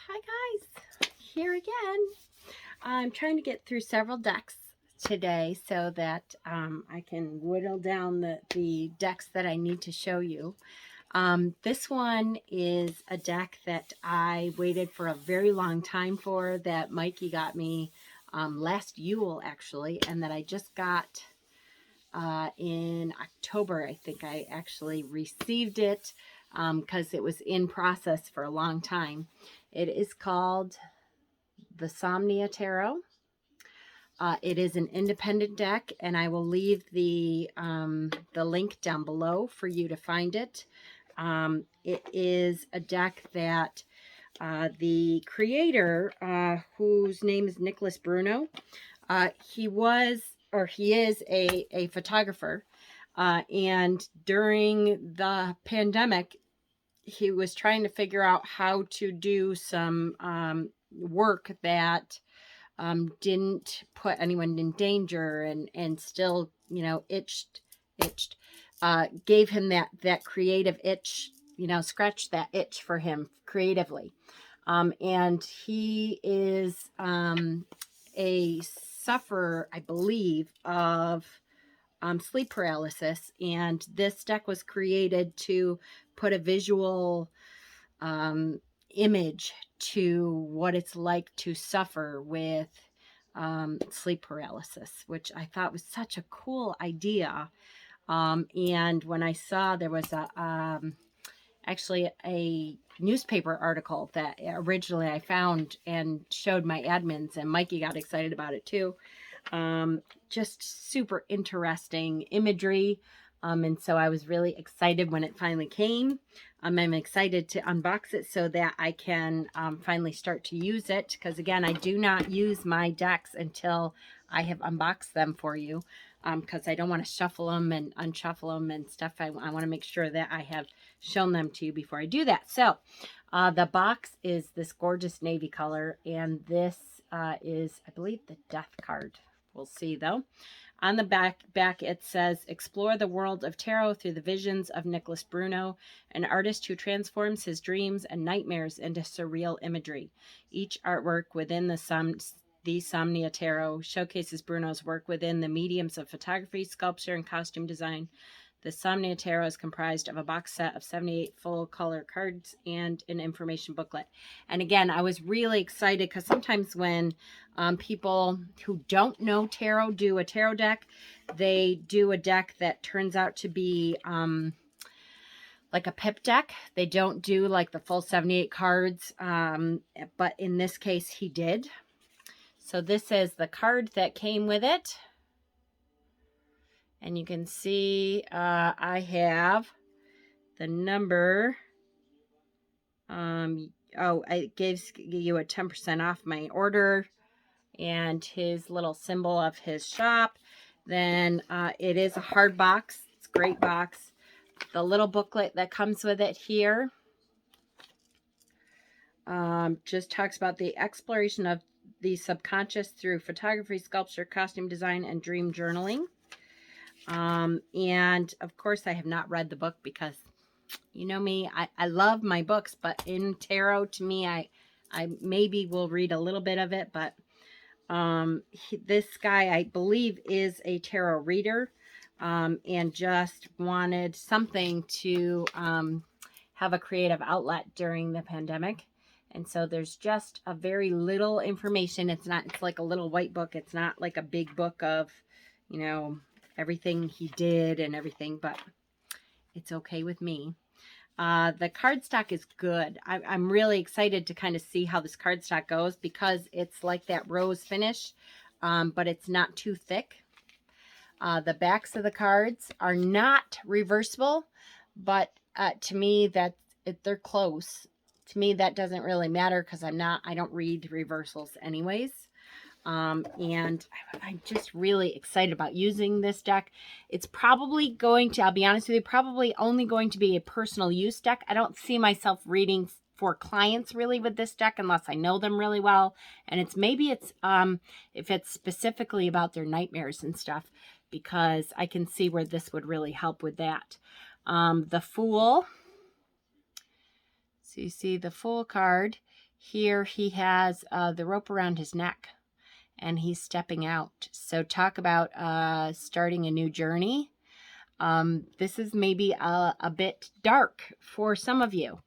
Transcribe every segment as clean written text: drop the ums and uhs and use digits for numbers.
Hi guys, here again. I'm trying to get through several decks today so that I can whittle down the decks that I need to show you. This one is a deck that I waited for a very long time for, that Mikey got me last Yule actually, and that I just got in October. I think I actually received it because it was in process for a long time. It is called the Somnia Tarot. It is an independent deck, and I will leave the link down below for you to find it. It is a deck that the creator, whose name is Nicholas Bruno, he is a photographer, and during the pandemic, he was trying to figure out how to do some work that didn't put anyone in danger, and still, you know, gave him that creative itch, you know, scratched that itch for him creatively. And he is a sufferer, I believe, of sleep paralysis, and this deck was created to put a visual image to what it's like to suffer with sleep paralysis, which I thought was such a cool idea. And when I saw there was actually a newspaper article that originally I found and showed my admins, and Mikey got excited about it too. Just super interesting imagery. And so I was really excited when it finally came. I'm excited to unbox it so that I can finally start to use it. Because again, I do not use my decks until I have unboxed them for you. Because I don't want to shuffle them and unshuffle them and stuff. I want to make sure that I have shown them to you before I do that. So the box is this gorgeous navy color, and this is, I believe, the death card. We'll see though. On the back it says, explore the world of tarot through the visions of Nicholas Bruno, an artist who transforms his dreams and nightmares into surreal imagery. Each artwork within the Somnia Tarot showcases Bruno's work within the mediums of photography, sculpture, and costume design. The Somnia Tarot is comprised of a box set of 78 full-color cards and an information booklet. And again, I was really excited because sometimes when people who don't know tarot do a tarot deck, they do a deck that turns out to be like a pip deck. They don't do like the full 78 cards, but in this case, he did. So this is the card that came with it. And you can see I have the number. It gives you a 10% off my order, and his little symbol of his shop. Then it is a hard box. It's a great box. The little booklet that comes with it here just talks about the exploration of the subconscious through photography, sculpture, costume design, and dream journaling. And of course I have not read the book because, you know me, I love my books, but in tarot, to me, I maybe will read a little bit of it, but this guy, I believe, is a tarot reader, and just wanted something to have a creative outlet during the pandemic. And so there's just a very little information. It's like a little white book. It's not like a big book of, you know, everything he did and everything, but it's okay with me. The cardstock is good. I'm really excited to kind of see how this cardstock goes, because it's like that rose finish, but it's not too thick. The backs of the cards are not reversible, but to me, they're close. To me, that doesn't really matter because I don't read reversals anyways. And I'm just really excited about using this deck. It's probably going to, I'll be honest with you, probably only going to be a personal use deck. I don't see myself reading for clients really with this deck unless I know them really well. And if it's specifically about their nightmares and stuff, because I can see where this would really help with that. The Fool. So you see the Fool card. Here he has the rope around his neck, and he's stepping out. So talk about starting a new journey. This is maybe a bit dark for some of you.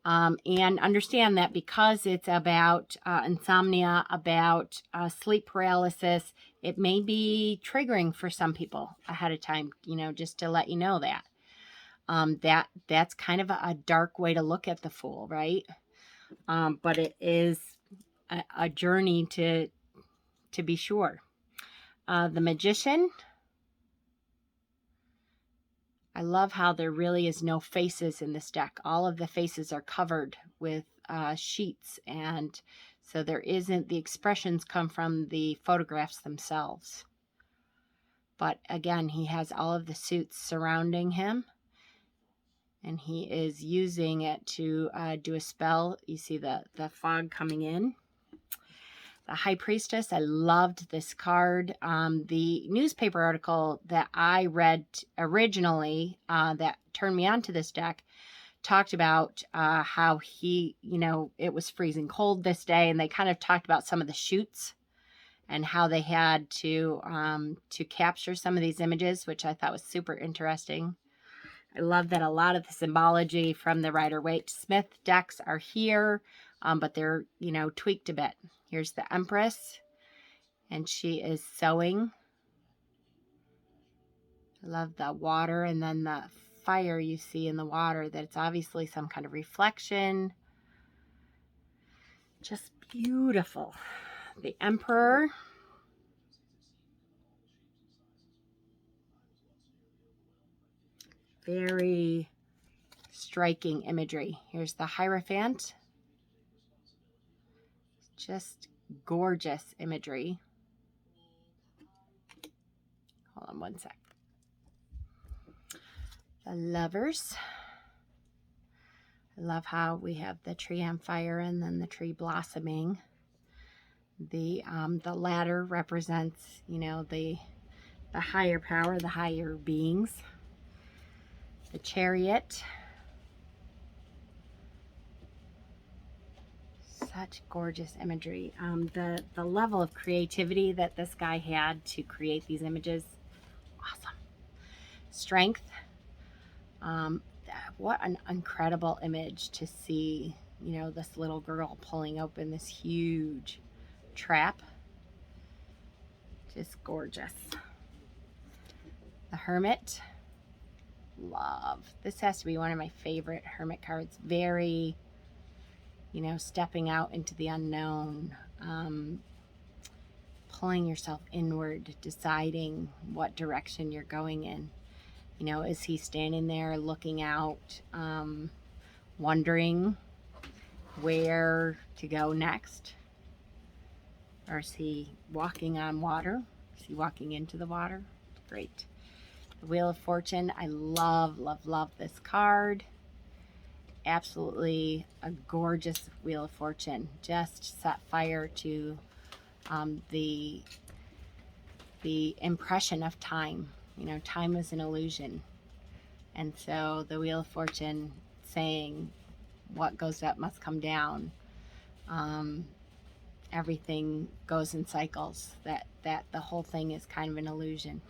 And understand that because it's about insomnia, about sleep paralysis, it may be triggering for some people ahead of time, you know, just to let you know that. That's kind of a dark way to look at the Fool, right? But it is a journey to be sure. The Magician. I love how there really is no faces in this deck. All of the faces are covered with sheets, and so there isn't, the expressions come from the photographs themselves. But again, he has all of the suits surrounding him, and he is using it to do a spell. You see the fog coming in. The High Priestess, I loved this card. The newspaper article that I read originally that turned me on to this deck talked about how he, you know, it was freezing cold this day, and they kind of talked about some of the shoots and how they had to capture some of these images, which I thought was super interesting. I love that a lot of the symbology from the Rider-Waite-Smith decks are here, but they're, you know, tweaked a bit. Here's the Empress, and she is sewing. I love the water, and then the fire you see in the water, that it's obviously some kind of reflection. Just beautiful. The Emperor. Very striking imagery. Here's the Hierophant. Just gorgeous imagery. Hold on one sec. The Lovers. I love how we have the tree on fire and then the tree blossoming. The ladder represents, you know, the higher power, the higher beings. The Chariot. Such gorgeous imagery. The level of creativity that this guy had to create these images, awesome. Strength. What an incredible image to see, you know, this little girl pulling open this huge trap. Just gorgeous. The Hermit. Love. This has to be one of my favorite Hermit cards. Very, you know, stepping out into the unknown, pulling yourself inward, deciding what direction you're going in. You know, is he standing there looking out, wondering where to go next? Or is he walking on water? Is he walking into the water? Great. The Wheel of Fortune. I love, love, love this card. Absolutely a gorgeous Wheel of Fortune. Just set fire to the impression of time. You know, time is an illusion. And so the Wheel of Fortune saying what goes up must come down. Everything goes in cycles. That the whole thing is kind of an illusion.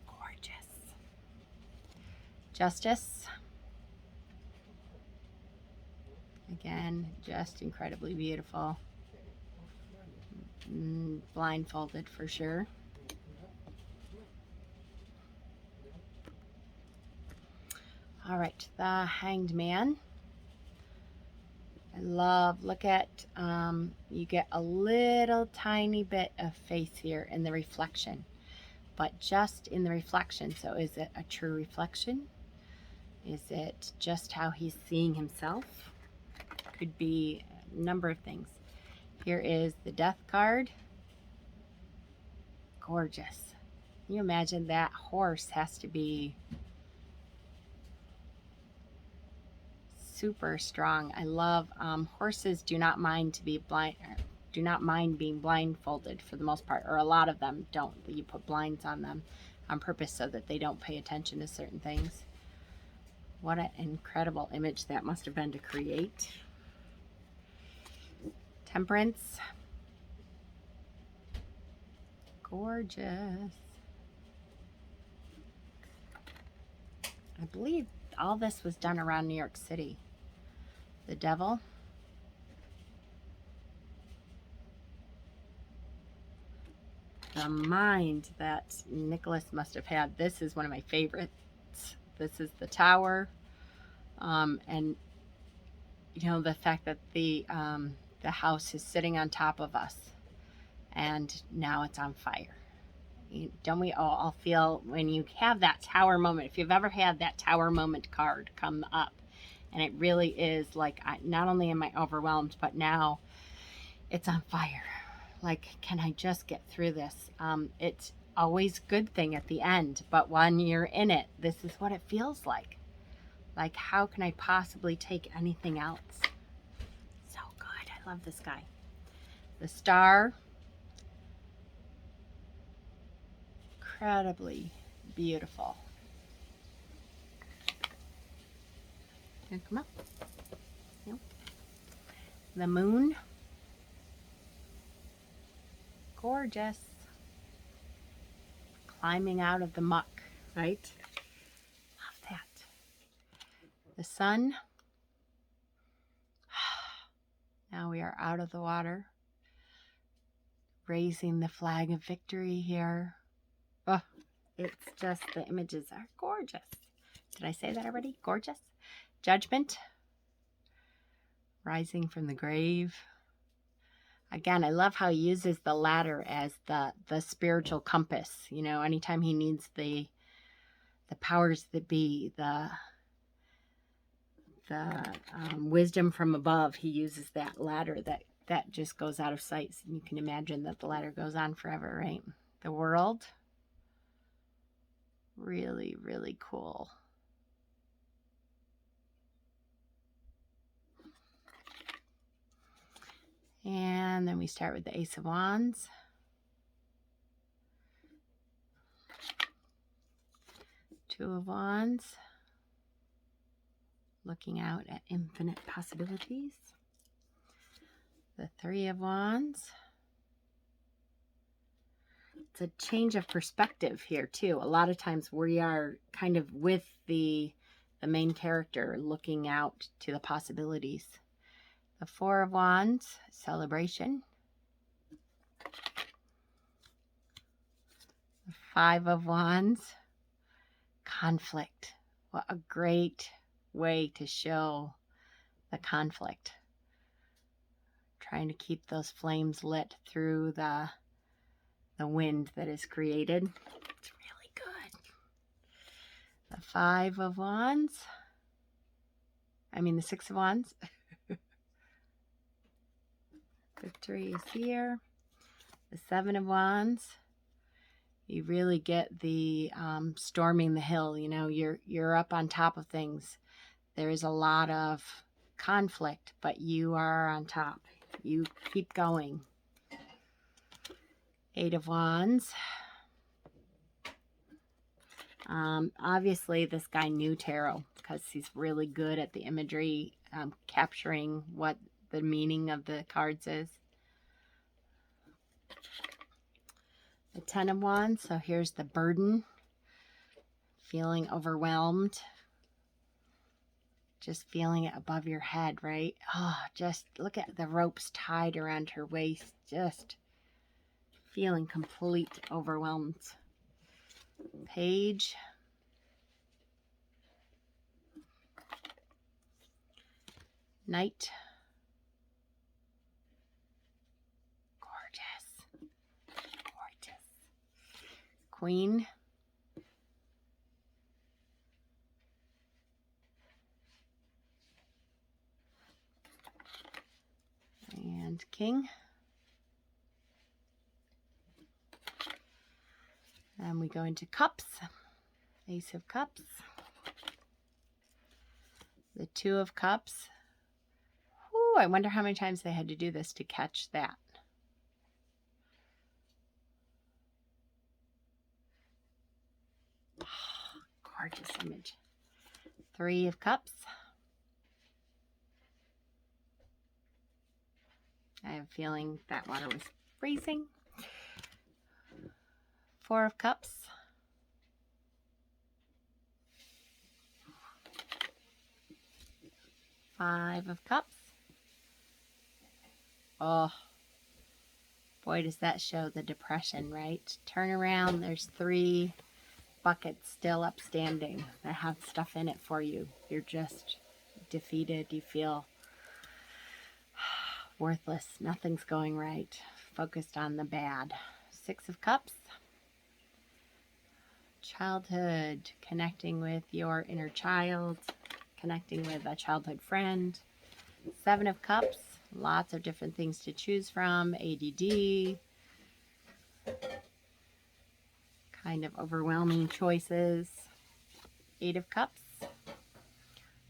Gorgeous. Justice. Again, just incredibly beautiful. Blindfolded for sure. All right, the Hanged Man. I love, look at, you get a little tiny bit of face here in the reflection, but just in the reflection. So is it a true reflection? Is it just how he's seeing himself? Could be a number of things. Here is the Death card. Gorgeous. Can you imagine that horse has to be super strong. I love horses do not mind being blindfolded for the most part, or a lot of them don't. You put blinds on them on purpose so that they don't pay attention to certain things. What an incredible image that must have been to create. Temperance. Gorgeous. I believe all this was done around New York City. The Devil. The mind that Nicholas must have had. This is one of my favorites. This is the Tower. And you know, the fact that the house is sitting on top of us and now it's on fire. Don't we all feel when you have that tower moment? If you've ever had that tower moment card come up, and it really is like, not only am I overwhelmed, but now it's on fire. Like, can I just get through this? It's always a good thing at the end, but when you're in it, this is what it feels like. Like, how can I possibly take anything else? So good. I love this guy. The Star. Incredibly beautiful. Can come up? Nope. The Moon. Gorgeous. Climbing out of the muck, right? Love that. The Sun. Now we are out of the water. Raising the flag of victory here. Oh, it's just, the images are gorgeous. Did I say that already? Gorgeous. Judgment. Rising from the grave. Again, I love how he uses the ladder as the spiritual compass. You know, anytime he needs the powers that be, the wisdom from above, he uses that ladder that just goes out of sight. And you can imagine that the ladder goes on forever, right? The World. Really, really cool. And then we start with the Ace of Wands. Two of Wands. Looking out at infinite possibilities. The Three of Wands. It's a change of perspective here too. A lot of times we are kind of with the main character looking out to the possibilities. The Four of Wands, celebration. The Five of Wands, conflict. What a great way to show the conflict. Trying to keep those flames lit through the wind that is created. It's really good. The Five of Wands. The Six of Wands. Victory is here. The Seven of Wands. You really get the storming the hill. You know, you're up on top of things. There is a lot of conflict, but you are on top. You keep going. Eight of Wands. Obviously, this guy knew tarot because he's really good at the imagery, capturing what the meaning of the cards is. The Ten of Wands. So here's the burden. Feeling overwhelmed. Just feeling it above your head, right? Oh, just look at the ropes tied around her waist. Just feeling complete overwhelmed. Page. Knight. Gorgeous. Gorgeous. Queen. And King. And we go into Cups. Ace of Cups. The Two of Cups. Ooh, I wonder how many times they had to do this to catch that. Oh, gorgeous image. Three of Cups. I have a feeling that water was freezing. 4 of Cups. 5 of Cups. Oh, boy, does that show the depression, right? Turn around, there's 3 buckets still upstanding that have stuff in it for you. You're just defeated. You feel worthless. Nothing's going right. Focused on the bad. 6 of Cups. Childhood, connecting with your inner child, connecting with a childhood friend. 7 of Cups, lots of different things to choose from. ADD, kind of overwhelming choices. 8 of Cups,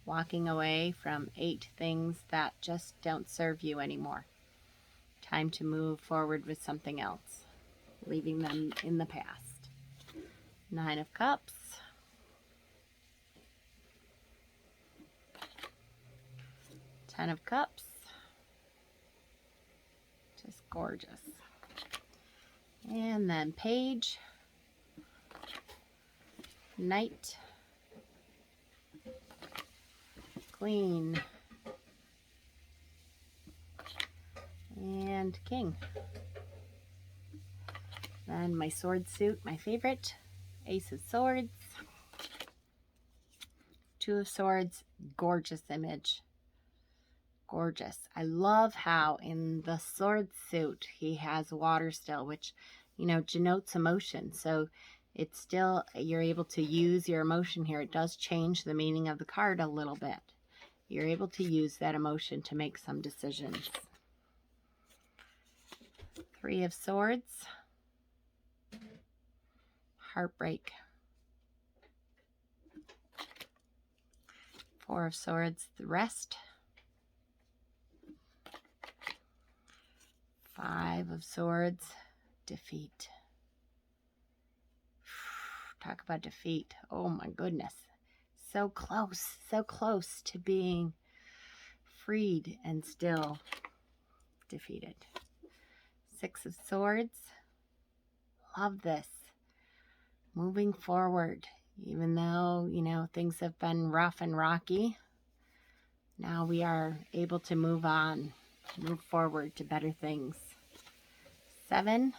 walking away from 8 things that just don't serve you anymore. Time to move forward with something else, leaving them in the past. 9 of Cups. 10 of Cups. Just gorgeous. And then Page, Knight, Queen, and King. Then my sword suit, my favorite, Ace of Swords, 2 of Swords, gorgeous image. Gorgeous. I love how in the sword suit he has water still, which, you know, denotes emotion. So it's still, you're able to use your emotion here. It does change the meaning of the card a little bit. You're able to use that emotion to make some decisions. 3 of Swords, Heartbreak. 4 of Swords, the Rest. 5 of Swords, Defeat. Talk about defeat. Oh my goodness. So close to being freed and still defeated. 6 of Swords. Love this. Moving forward. Even though, you know, things have been rough and rocky, now we are able to move on, move forward to better things. 7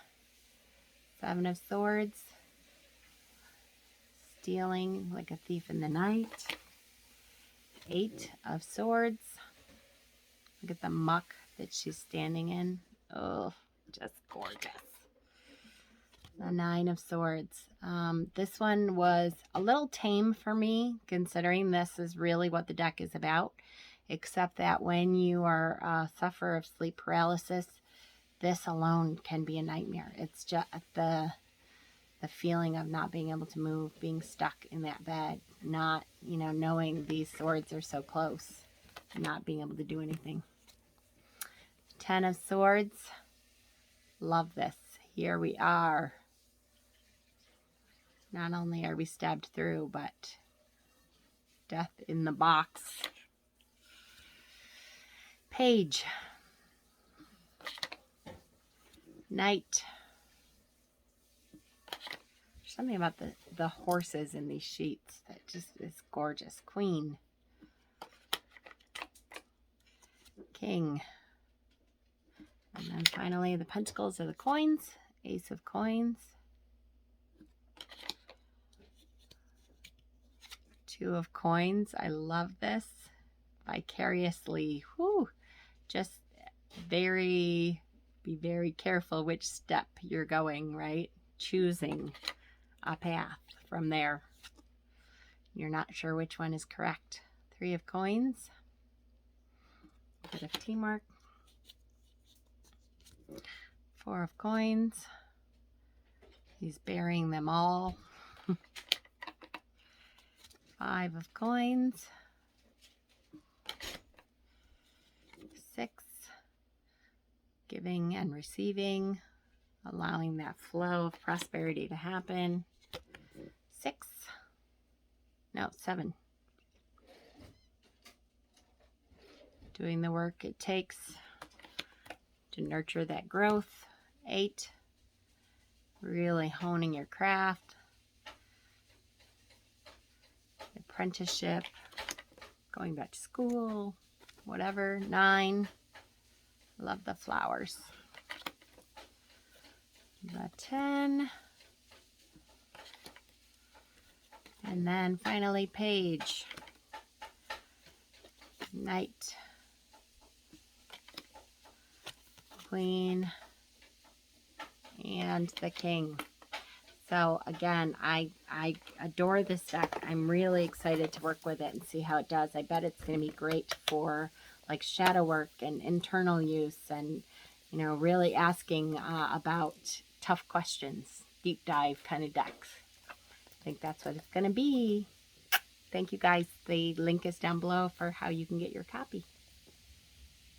of Swords, stealing like a thief in the night. 8 of Swords, look at the muck that she's standing in. Oh, just gorgeous. The 9 of Swords. This one was a little tame for me, considering this is really what the deck is about, except that when you are suffer of sleep paralysis, this alone can be a nightmare. It's just the feeling of not being able to move, being stuck in that bed, not, you know, knowing these swords are so close, not being able to do anything. 10 of Swords. Love this. Here we are. Not only are we stabbed through, but death in the box. Page. Knight. There's something about the horses in these sheets that just is gorgeous. Queen. King. And then finally the pentacles are the coins. Ace of Coins. 2 of Coins. I love this. Vicariously. Whoo. Just be very careful which step you're going, right? Choosing a path from there. You're not sure which one is correct. 3 of Coins. Bit of teamwork. 4 of Coins. He's burying them all. 5 of Coins. 6. Giving and receiving, allowing that flow of prosperity to happen. 7. Doing the work it takes to nurture that growth. 8, really honing your craft. Apprenticeship, going back to school, whatever. 9, love the flowers. The 10, and then finally page, Knight, Queen, and the King. So again, I adore this deck. I'm really excited to work with it and see how it does. I bet it's going to be great for like shadow work and internal use, and you know, really asking about tough questions, deep dive kind of decks. I think that's what it's going to be. Thank you guys. The link is down below for how you can get your copy.